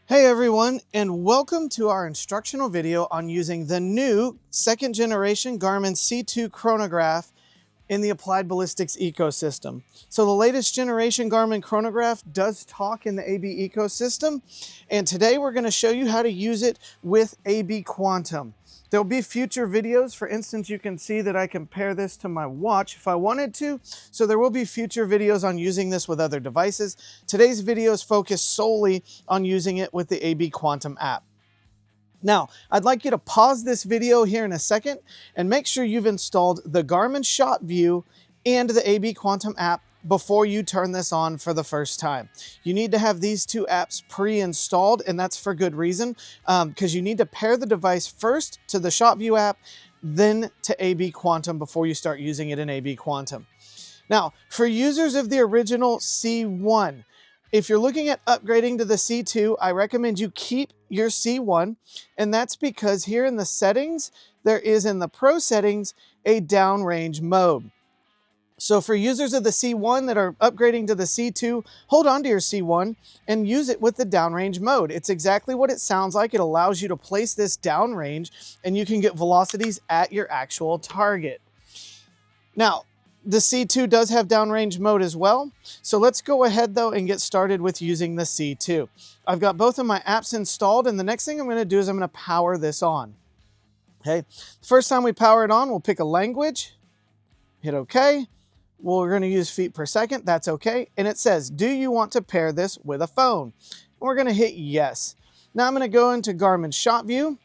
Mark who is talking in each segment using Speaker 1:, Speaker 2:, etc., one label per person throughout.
Speaker 1: Hey everyone, and welcome to our instructional video on using the new second generation Garmin C2 chronograph in the applied ballistics ecosystem. So the latest generation Garmin chronograph does talk in the AB ecosystem, and today we're going to show you how to use it with AB Quantum. There'll be future videos. For instance, you can see that I can pair this to my watch if I wanted to. So there will be future videos on using this with other devices. Today's video is focused solely on using it with the AB Quantum app. Now, I'd like you to pause this video here in a second and make sure you've installed the Garmin Shot View and the AB Quantum app before you turn this on for the first time. You need to have these two apps pre-installed, and that's for good reason, because you need to pair the device first to the Shot View app, then to AB Quantum before you start using it in AB Quantum. Now, for users of the original C1, if you're looking at upgrading to the C2, I recommend you keep your C1, and that's because here in the settings, there is in the Pro settings a downrange mode. So for users of the C1 that are upgrading to the C2, hold on to your C1 and use it with the downrange mode. It's exactly what it sounds like. It allows you to place this downrange and you can get velocities at your actual target. Now, the C2 does have downrange mode as well. So let's go ahead though and get started with using the C2. I've got both of my apps installed, and the next thing I'm going to do is I'm going to power this on. Okay, the first time we power it on, we'll pick a language, hit OK. We're going to use feet per second. That's okay. And it says, do you want to pair this with a phone? We're going to hit yes. Now I'm going to go into Garmin Shot View.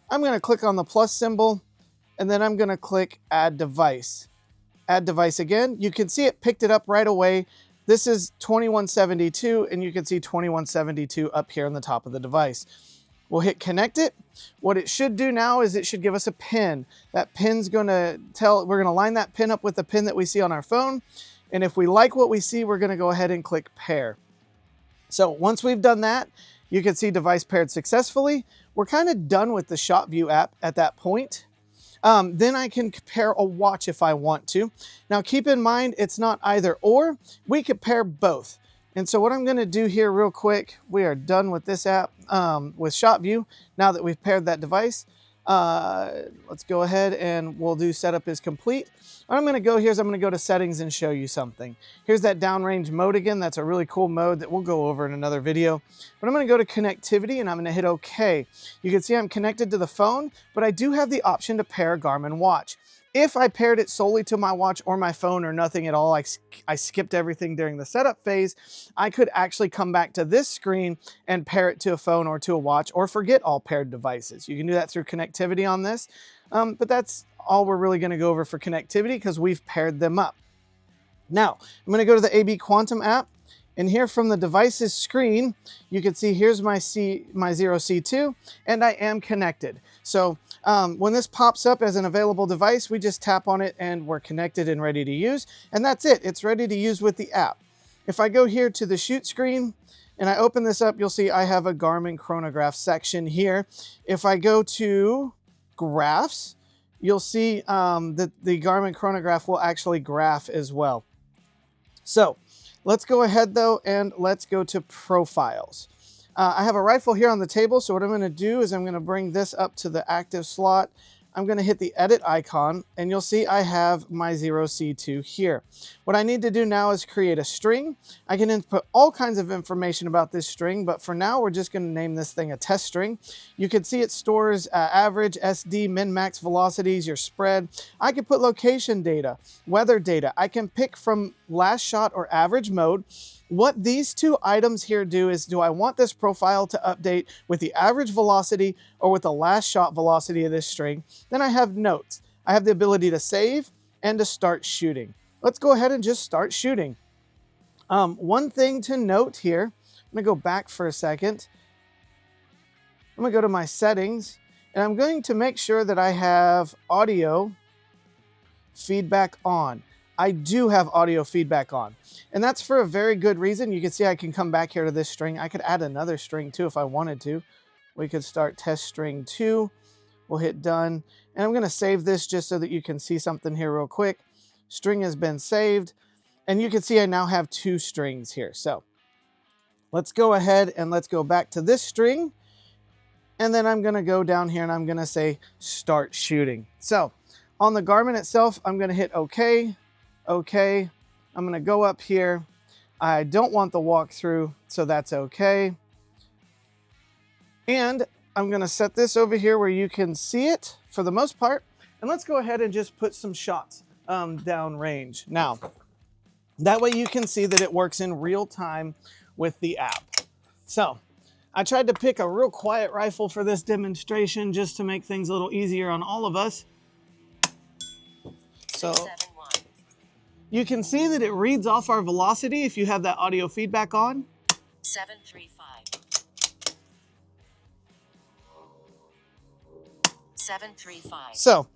Speaker 1: I'm going to click on the plus symbol, and then I'm going to click Add Device. Add Device again. You can see it picked it up right away. This is 2172, and you can see 2172 up here on the top of the device. We'll hit Connect It. What it should do now is it should give us a pin. That pin's going to we're going to line that pin up with the pin that we see on our phone. And if we like what we see, we're going to go ahead and click Pair. So once we've done that, you can see device paired successfully. We're kind of done with the Shot View app at that point. Then I can pair a watch if I want to. Now keep in mind, it's not either or. We could pair both. And so what I'm going to do here real quick, we are done with this app with Shot View. Now that we've paired that device, let's go ahead and we'll do setup is complete. What I'm going to go here is I'm going to go to settings and show you something. Here's that downrange mode again. That's a really cool mode that we'll go over in another video. But I'm going to go to connectivity and I'm going to hit OK. You can see I'm connected to the phone, but I do have the option to pair a Garmin watch. If I paired it solely to my watch or my phone or nothing at all, I skipped everything during the setup phase, I could actually come back to this screen and pair it to a phone or to a watch, or forget all paired devices. You can do that through connectivity on this, but that's all we're really going to go over for connectivity because we've paired them up. Now, I'm going to go to the AB Quantum app, and here from the devices screen, you can see here's my Xero C2, and I am connected. So when this pops up as an available device, we just tap on it and we're connected and ready to use. And that's it. It's ready to use with the app. If I go here to the shoot screen and I open this up, you'll see I have a Garmin Chronograph section here. If I go to graphs, you'll see that the Garmin Chronograph will actually graph as well. So let's go ahead though and let's go to profiles. I have a rifle here on the table, so what I'm going to do is I'm going to bring this up to the active slot. I'm going to hit the edit icon, and you'll see I have my Xero C2 here. What I need to do now is create a string. I can input all kinds of information about this string, but for now we're just going to name this thing a test string. You can see it stores average, SD, min-max velocities, your spread. I can put location data, weather data. I can pick from last shot or average mode. What these two items here do is, do I want this profile to update with the average velocity or with the last shot velocity of this string? Then I have notes. I have the ability to save and to start shooting. Let's go ahead and just start shooting. One thing to note here, I'm going to go back for a second. I'm going to go to my settings, and I'm going to make sure that I have audio feedback on. I do have audio feedback on, and that's for a very good reason. You can see I can come back here to this string. I could add another string too if I wanted to. We could start test string 2. We'll hit done, and I'm going to save this just so that you can see something here real quick. String has been saved, and you can see I now have 2 strings here. So let's go ahead and let's go back to this string. And then I'm gonna go down here and I'm gonna say start shooting. So on the Garmin itself, I'm gonna hit okay, okay. I'm gonna go up here. I don't want the walkthrough, so that's okay. And I'm gonna set this over here where you can see it for the most part. And let's go ahead and just put some shots down range. Now, that way you can see that it works in real time with the app. So I tried to pick a real quiet rifle for this demonstration just to make things a little easier on all of us. So you can see that it reads off our velocity if you have that audio feedback on.
Speaker 2: 735. 735.
Speaker 1: So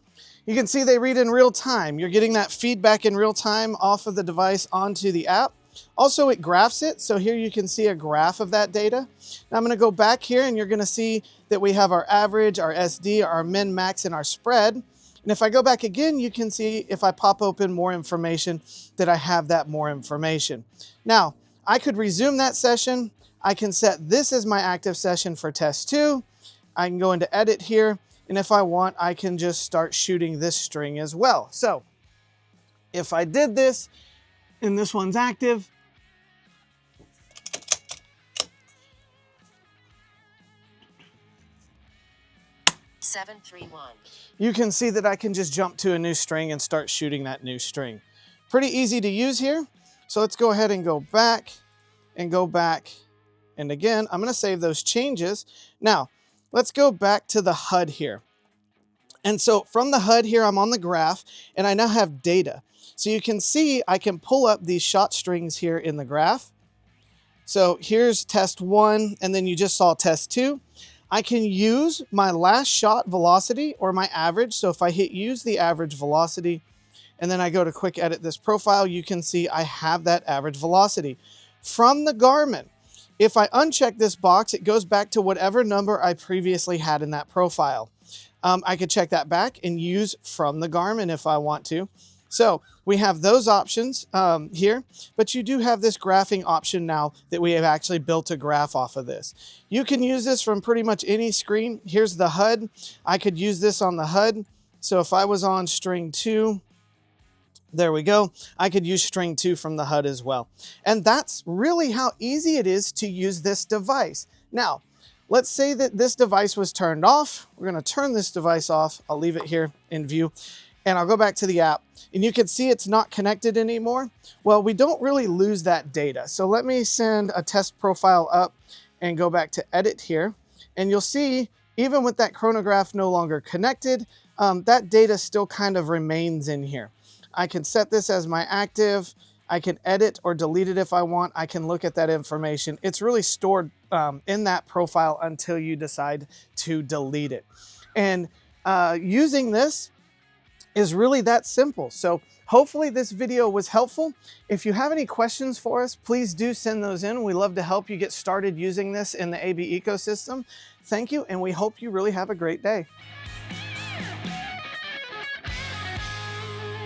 Speaker 1: you can see they read in real time. You're getting that feedback in real time off of the device onto the app. Also, it graphs it. So here you can see a graph of that data. Now I'm going to go back here and you're going to see that we have our average, our SD, our min, max, and our spread. And if I go back again, you can see if I pop open more information that I have that more information. Now, I could resume that session. I can set this as my active session for test 2. I can go into edit here. And if I want, I can just start shooting this string as well. So if I did this and this one's active, you can see that I can just jump to a new string and start shooting that new string. Pretty easy to use here. So let's go ahead and go back and go back. And again, I'm going to save those changes. Now, let's go back to the HUD here. And so from the HUD here, I'm on the graph and I now have data. So you can see I can pull up these shot strings here in the graph. So here's test 1, and then you just saw test 2. I can use my last shot velocity or my average. So if I hit use the average velocity, and then I go to quick edit this profile, you can see I have that average velocity. From the Garmin, if I uncheck this box, it goes back to whatever number I previously had in that profile. I could check that back and use from the Garmin if I want to. So we have those options here, but you do have this graphing option now that we have actually built a graph off of this. You can use this from pretty much any screen. Here's the HUD. I could use this on the HUD. So if I was on string 2, there we go. I could use string 2 from the HUD as well. And that's really how easy it is to use this device. Now, let's say that this device was turned off. We're going to turn this device off. I'll leave it here in view. And I'll go back to the app. And you can see it's not connected anymore. Well, we don't really lose that data. So let me send a test profile up and go back to edit here. And you'll see, even with that chronograph no longer connected, that data still kind of remains in here. I can set this as my active. I can edit or delete it if I want. I can look at that information. It's really stored in that profile until you decide to delete it. And using this is really that simple. So hopefully this video was helpful. If you have any questions for us, please do send those in. We love to help you get started using this in the AB ecosystem. Thank you, and we hope you really have a great day.